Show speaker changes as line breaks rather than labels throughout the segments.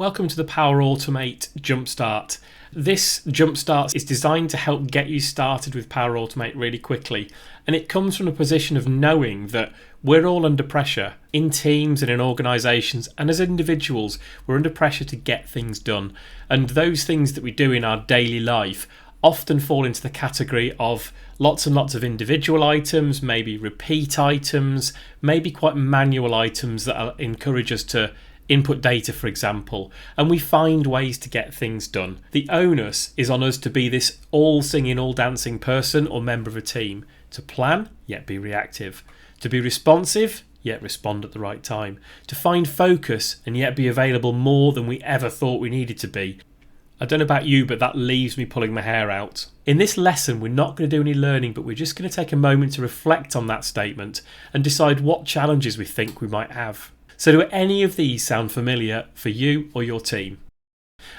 Welcome to the Power Automate Jumpstart. This Jumpstart is designed to help get you started with Power Automate really quickly, and it comes from a position of knowing that we're all under pressure in teams and in organisations, and as individuals we're under pressure to get things done, and those things that we do in our daily life often fall into the category of lots and lots of individual items, maybe repeat items, maybe quite manual items that encourage us to input data, for example, and we find ways to get things done. The onus is on us to be this all singing, all dancing person or member of a team, to plan yet be reactive, to be responsive yet respond at the right time, to find focus and yet be available more than we ever thought we needed to be. I don't know about you, but that leaves me pulling my hair out. In this lesson, we're not going to do any learning, but we're just going to take a moment to reflect on that statement and decide what challenges we think we might have. So do any of these sound familiar for you or your team?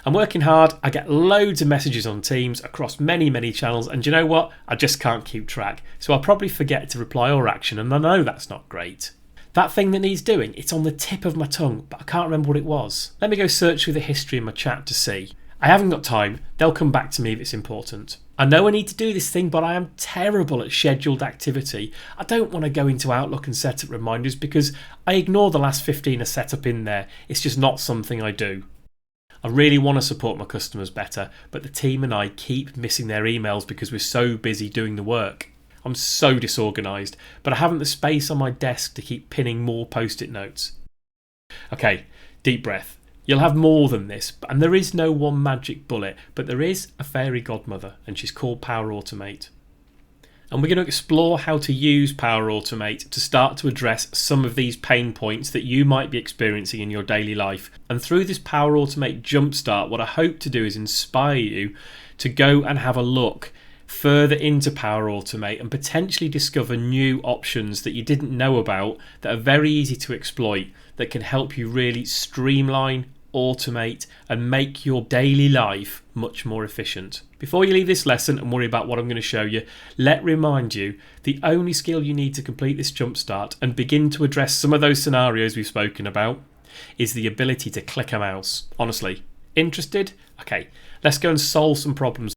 I'm working hard, I get loads of messages on Teams across many channels, and you know what? I just can't keep track. So I'll probably forget to reply or action, and I know that's not great. That thing that needs doing, it's on the tip of my tongue, but I can't remember what it was. Let me go search through the history in my chat to see. I haven't got time, they'll come back to me if it's important. I know I need to do this thing, but I am terrible at scheduled activity. I don't want to go into Outlook and set up reminders because I ignore the last 15 are set up in there. It's just not something I do. I really want to support my customers better, but the team and I keep missing their emails because we're so busy doing the work. I'm so disorganised, but I haven't the space on my desk to keep pinning more post-it notes. Okay, deep breath. You'll have more than this, and there is no one magic bullet, but there is a fairy godmother, and she's called Power Automate. And we're going to explore how to use Power Automate to start to address some of these pain points that you might be experiencing in your daily life. And through this Power Automate Jumpstart, what I hope to do is inspire you to go and have a look further into Power Automate and potentially discover new options that you didn't know about that are very easy to exploit, that can help you really streamline, automate and make your daily life much more efficient. Before you leave this lesson and worry about what I'm going to show you, let me remind you the only skill you need to complete this Jumpstart and begin to address some of those scenarios we've spoken about is the ability to click a mouse. Honestly, interested? Okay, let's go and solve some problems.